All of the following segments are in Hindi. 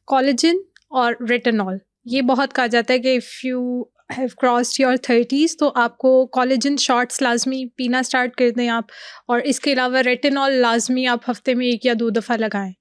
कोलेजन और रेटिनॉल, ये बहुत कहा जाता है कि if you have crossed your 30s तो आपको कोलेजन शॉट्स लाजमी पीना स्टार्ट कर दें आप, और इसके अलावा रेटिनॉल लाजमी आप हफ्ते में 1 या 2 दफ़ा लगाएं।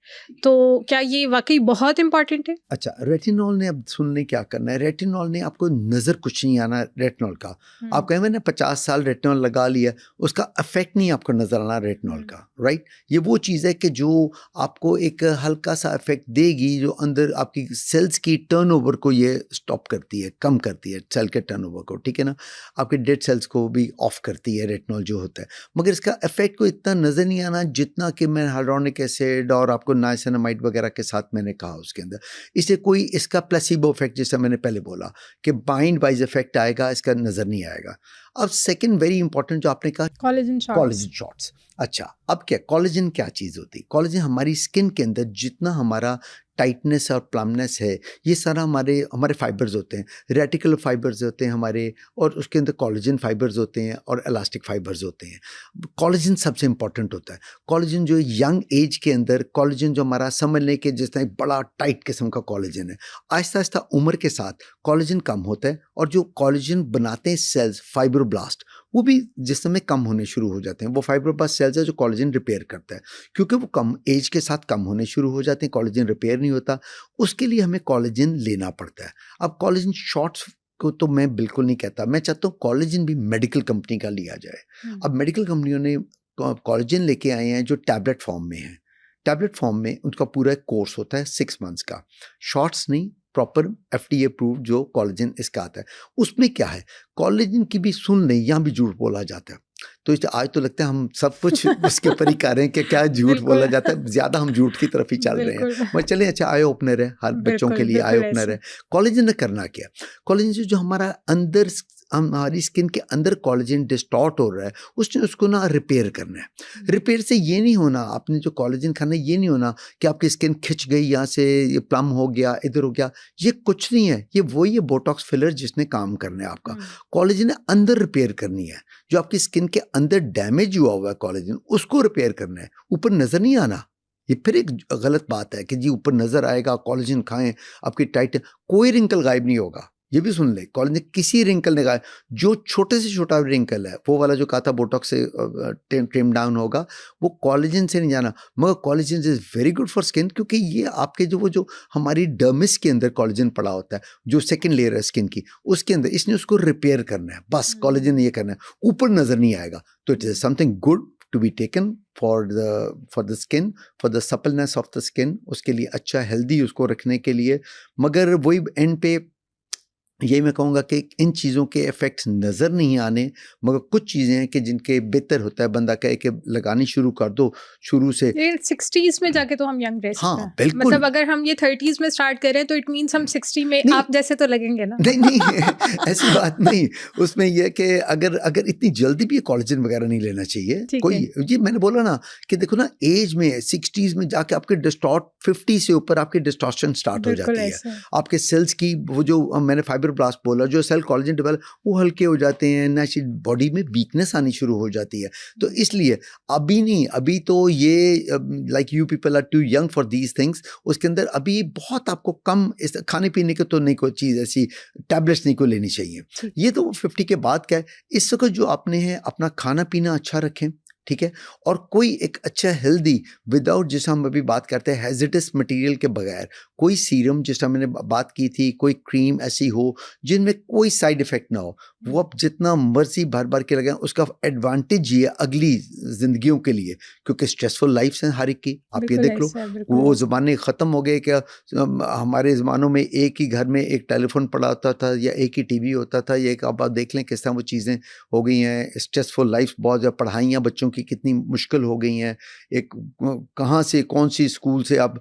तो क्या ये वाकई बहुत इंपॉर्टेंट है? अच्छा, रेटिनॉल ने अब सुनने क्या करना है, रेटिनॉल ने आपको नज़र कुछ नहीं आना रेटिनॉल का। आप कहें मैंने 50 साल रेटिनॉल लगा लिया, उसका अफेक्ट नहीं आपको नज़र आना रेटिनॉल का, राइट। ये वो चीज़ है कि जो आपको एक हल्का सा इफेक्ट देगी, जो अंदर आपकी सेल्स की टर्नओवर को ये स्टॉप करती है, कम करती है सेल के टर्नओवर को, ठीक है ना, आपके डेड सेल्स को भी ऑफ करती है रेटिनॉल जो होता है। मगर इसका इफेक्ट को इतना नज़र नहीं आना जितना कि मैं हाइलुरोनिक एसिड और आपको नाइसिनामाइड वगैरह के साथ मैंने कहा उसके अंदर। इसे कोई इसका प्लेसिबो इफेक्ट जैसा मैंने पहले बोला कि बाइंड वाइज इफेक्ट आएगा, इसका नज़र नहीं आएगा। अब सेकंड वेरी इंपॉर्टेंट जो आपने कहा, कोलेजन शॉट्स। अच्छा, अब क्या कोलेजन क्या चीज़ होती है? कोलेजन हमारी स्किन के अंदर जितना हमारा टाइटनेस और प्लमनेस है, ये सारा हमारे फाइबर्स होते हैं, रेटिकुलर फाइबर्स होते हैं हमारे, और उसके अंदर कोलेजन फाइबर्स होते हैं और इलास्टिक फाइबर्स होते हैं। कोलेजन सबसे इंपॉर्टेंट होता है। कोलेजन जो यंग एज के अंदर, कोलेजन जो हमारा समझ लें कि जिस तरह बड़ा टाइट किस्म का कोलेजन है, आहिस्ता आहिस्ता उम्र के साथ कोलेजन कम होता है, और जो कोलेजन बनाते हैं सेल्स फाइब्रोब्लास्ट, वो भी जिस समय कम होने शुरू हो जाते हैं। वो फाइब्रोब्लास्ट सेल्स है जो कोलेजन रिपेयर करता है, क्योंकि वो कम एज के साथ कम होने शुरू हो जाते हैं, कोलेजन रिपेयर नहीं होता, उसके लिए हमें कोलेजन लेना पड़ता है। अब कोलेजन शॉट्स को तो मैं बिल्कुल नहीं कहता, मैं चाहता हूँ कोलेजन भी मेडिकल कंपनी का लिया जाए। अब मेडिकल कंपनियों ने कोलेजन लेके आए हैं जो टैबलेट फॉर्म में है। टैबलेट फॉर्म में उनका पूरा कोर्स होता है 6 मंथ्स का, शॉर्ट्स नहीं, प्रॉपर FDA अप्रूव्ड जो कोलेजन इसका आता है। उसमें क्या है, कोलेजन की भी सुन लें, यहाँ भी झूठ बोला जाता है। तो इस आज तो लगता है हम सब कुछ उसके ऊपर ही कर रहे हैं कि क्या झूठ बोला जाता है, ज़्यादा हम झूठ की तरफ ही चल रहे हैं। मगर चलें, अच्छा आई ओपनर है, हर बच्चों के लिए आई ओपनर है। कोलेजन ने करना क्या, कोलेजन से जो हमारा अंदर हमारी स्किन के अंदर कोलेजन डिस्टॉर्ट हो रहा है, उसने उसको ना रिपेयर करना है। रिपेयर से ये नहीं होना, आपने जो कोलेजन खाना है ये नहीं होना कि आपकी स्किन खिंच गई, यहाँ से ये प्लम हो गया, इधर हो गया, ये कुछ नहीं है। ये वही है बोटॉक्स फिलर जिसने काम करना है आपका। कोलेजन ने अंदर रिपेयर करनी है, जो आपकी स्किन के अंदर डैमेज हुआ हुआ है कोलेजन, उसको रिपेयर करना है, ऊपर नजर नहीं आना। ये फिर एक गलत बात है कि जी ऊपर नजर आएगा, कोलेजन खाएं, आपकी टाइट, कोई रिंकल गायब नहीं होगा। ये भी सुन ले, कोलेजन किसी रिंकल ने गायब, जो छोटे से छोटा रिंकल है, वो वाला जो कहा था बोटॉक्स से ट्रिम डाउन होगा, वो कोलेजन से नहीं जाना। मगर collagen is very good for skin, क्योंकि ये आपके जो हमारी डर्मिस के अंदर कोलेजन पड़ा होता है, जो सेकंड लेयर है स्किन की, उसके अंदर इसने उसको रिपेयर करना है, बस कोलेजन ने ये करना है, ऊपर नजर नहीं आएगा। तो it is something good to be taken for the skin, for the suppleness of the skin, उसके लिए अच्छा हेल्दी उसको रखने के लिए। मगर वही एंड पे यही मैं कहूँगा कि इन चीज़ों के इफ़ेक्ट्स नज़र नहीं आने, मगर कुछ चीज़ें हैं कि जिनके बेहतर होता है बंदा कहे कि लगानी शुरू कर दो शुरू से। 60s में जाके तो हम यंग रह सकते हैं। हाँ बिल्कुल, मतलब अगर हम ये 30s में स्टार्ट करें तो इट मीन्स हम 60 में आप जैसे तो लगेंगे ना। नहीं ऐसी बात नहीं, उसमें यह कि अगर इतनी जल्दी भी कोलेजन वगैरह नहीं लेना चाहिए कोई। ये मैंने बोला ना कि देखो ना, एज में 60s में जाके आपके डिस्टॉर्ट 50 से ऊपर आपकी डिस्टॉर्शन स्टार्ट हो जाती है। आपके सेल्स की वो जो मैंने फाइब्रोब्लास्ट बोला, जो सेल कोलेजन डेवलप, वो हल्के हो जाते हैं, नेचुरल बॉडी में वीकनेस आनी शुरू हो जाती है। तो इसलिए अभी नहीं, अभी तो ये like you people are too young for these things. उसके अंदर अभी बहुत आपको कम इस खाने पीने के तो नहीं कोई चीज़ ऐसी टैबलेट्स नहीं को लेनी चाहिए। ये तो 50 के बाद क्या है, इस वक्त जो आपने है अपना खाना पीना अच्छा रखें, ठीक है, और कोई एक अच्छा हेल्दी विदाउट, जैसा हम अभी बात करते हैं हैज़र्डस मटेरियल के बगैर, कोई सीरम जैसा मैंने बात की थी, कोई क्रीम ऐसी हो जिनमें कोई साइड इफ़ेक्ट ना हो, वो आप जितना मर्जी भर भर के लगाएं, उसका एडवांटेज ये है अगली ज़िंदगियों के लिए, क्योंकि स्ट्रेसफुल लाइफ हैं हर एक की। आप ये देख लो, वो ज़माने ख़त्म हो गए क्या, हमारे ज़मानों में एक ही घर में एक टेलीफोन पड़ा होता था या एक ही टीवी होता था, ये अब आप देख लें किस तरह वो चीज़ें हो गई हैं। स्ट्रेसफुल लाइफ बहुत ज़्यादा, पढ़ाइयाँ बच्चों की कितनी मुश्किल हो गई हैं, एक कहाँ से कौन सी स्कूल से अब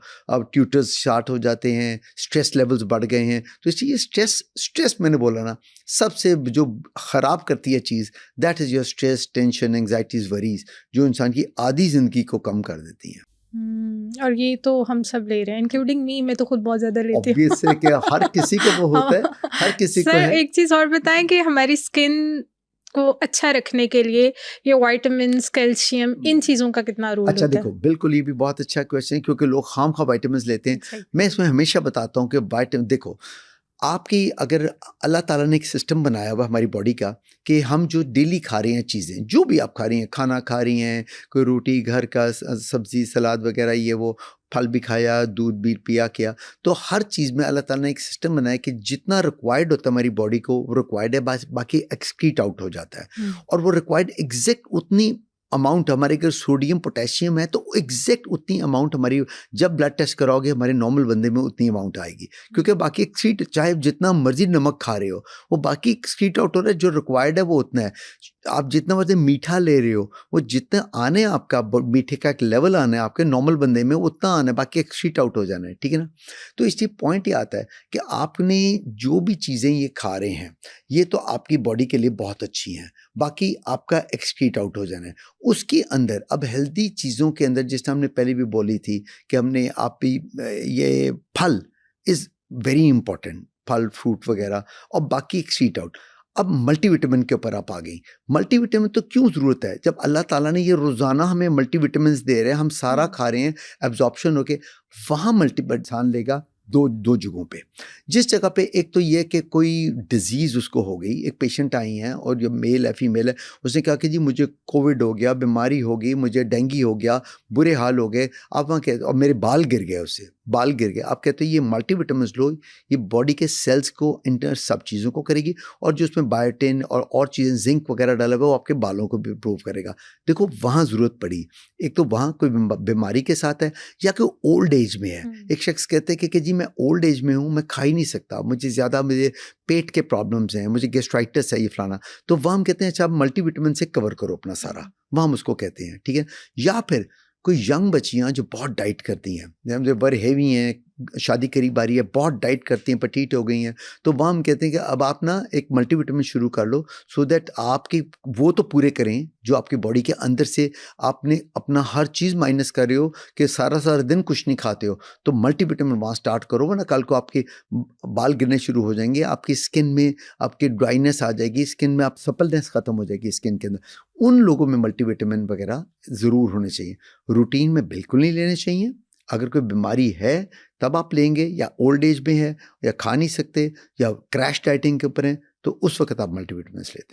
ट्यूटर्स स्टार्ट हो जाते हैं, स्ट्रेस लेवल्स बढ़ गए हैं। तो इसलिए स्ट्रेस मैंने बोला ना, सबसे जो ख़राब करती है चीज़, that is your stress, tension, anxieties, worries, जो इंसान की आधी ज़िंदगी को कम कर देती हैं। और ये तो हम सब ले रहे हैं, इंक्लूडिंग मी, मैं तो खुद बहुत ज़्यादा लेती हूँ। ऑब्वियस है कि हर किसी को वो होता है, हर किसी को है। एक चीज़ और बताएं कि हमारी स्किन को अच्छा रखने के लिए ये विटामिन्स, कैल्शियम, इन चीज़ों का कितना रोल अच्छा होता है? देखो, बिल्कुल ये भी बहुत अच्छा क्वेश्चन है क्योंकि लोग खाम खा विटामिन्स लेते हैं। Exactly. मैं इसमें हमेशा बताता हूँ कि विटामिन देखो, आपकी अगर अल्लाह ताला ने एक सिस्टम बनाया हुआ हमारी बॉडी का कि हम जो डेली खा रहे हैं चीज़ें, जो भी आप खा रही हैं, खाना खा रही हैं, कोई रोटी घर का सब्ज़ी सलाद वगैरह ये वो, फल भी खाया, दूध भी पिया किया, तो हर चीज़ में अल्लाह ताला ने एक सिस्टम बनाया कि जितना रिक्वायर्ड होता है हमारी बॉडी को वो रिक्वायर्ड है, बाकी एक्सक्रीट आउट हो जाता है। और वो रिक्वायर्ड एग्जैक्ट उतनी अमाउंट हमारे अगर सोडियम पोटेशियम है तो एग्जैक्ट उतनी अमाउंट हमारी जब ब्लड टेस्ट कराओगे हमारे नॉर्मल बंदे में उतनी अमाउंट आएगी, क्योंकि बाकी एक्सक्रीट चाहे जितना मर्जी नमक खा रहे हो वो बाकी एक्सक्रीट आउट हो रहा है, जो रिक्वायर्ड है वो उतना है। आप जितना मर्जी मीठा ले रहे हो वो जितना आने आपका मीठे का एक लेवल आना है आपके नॉर्मल बंदे में उतना आना है, बाकी एक्सक्रीट आउट हो जाना है, ठीक है ना। तो इसलिए पॉइंट ये आता है कि आपने जो भी चीज़ें ये खा रहे हैं ये तो आपकी बॉडी के लिए बहुत अच्छी हैं, बाकी आपका एक्सक्रीट आउट हो जाना है। उसके अंदर अब हेल्दी चीज़ों के अंदर जिस हमने पहले भी बोली थी कि हमने आप भी ये फल इज़ वेरी इंपॉर्टेंट, फल फ्रूट वगैरह, और बाकी एक्सक्रीट आउट। अब मल्टीविटामिन के ऊपर आप आ गई। मल्टीविटामिन तो क्यों ज़रूरत है जब अल्लाह ताला ने ये रोज़ाना हमें मल्टीविटामिन दे रहे हैं, हम सारा खा रहे हैं, एब्जॉर्प्शन होके वहाँ मल्टीविटामिन लेगा दो जगहों पे। जिस जगह पे एक तो ये कि कोई डिजीज़ उसको हो गई, एक पेशेंट आई हैं और जो मेल है फीमेल है, उसने कहा कि जी मुझे कोविड हो गया, बीमारी हो गई, मुझे डेंगू हो गया, बुरे हाल हो गए, आप वहाँ कहते और मेरे बाल गिर गए, उससे बाल गिर गए। आप कहते हो ये मल्टीविटामिन लो, ये बॉडी के सेल्स को इंटर सब चीज़ों को करेगी, और जो उसमें बायोटिन और चीज़ें जिंक वगैरह डाला हुआ वो आपके बालों को भी इम्प्रूव करेगा। देखो वहाँ ज़रूरत पड़ी, एक तो वहाँ कोई बीमारी के साथ है या कोई ओल्ड एज में है। एक शख्स कहते हैं कि जी मैं ओल्ड एज में हूँ, मैं खा ही नहीं सकता, मुझे पेट के प्रॉब्लम्स हैं, मुझे गैस्ट्राइटिस है, ये फलाना, तो वह हम कहते हैं अच्छा आप मल्टीविटामिन से कवर करो अपना सारा, वह हम उसको कहते हैं, ठीक है। या फिर कोई यंग बच्चियाँ जो बहुत डाइट करती हैं, जो बड़े हेवी हैं, शादी करीब आ रही है, बहुत डाइट करती हैं, पटीट हो गई हैं, तो वह हम कहते हैं कि अब आप ना एक मल्टीविटामिन शुरू कर लो, सो दैट आपकी वो तो पूरे करें जो आपकी बॉडी के अंदर से आपने अपना हर चीज़ माइनस कर रहे हो कि सारा दिन कुछ नहीं खाते हो, तो मल्टीविटामिन वहाँ स्टार्ट करो, वरना कल को आपके बाल गिरने शुरू हो जाएंगे, आपकी स्किन में आपकी ड्राइनेस आ जाएगी, स्किन में आप सपलनेस ख़त्म हो जाएगी स्किन के अंदर। उन लोगों में मल्टीविटामिन वगैरह ज़रूर होने चाहिए, रूटीन में बिल्कुल नहीं लेने चाहिए। अगर कोई बीमारी है तब आप लेंगे, या ओल्ड एज में है या खा नहीं सकते या क्रैश डाइटिंग के ऊपर हैं, तो उस वक्त आप मल्टीविटामिन लेते हैं।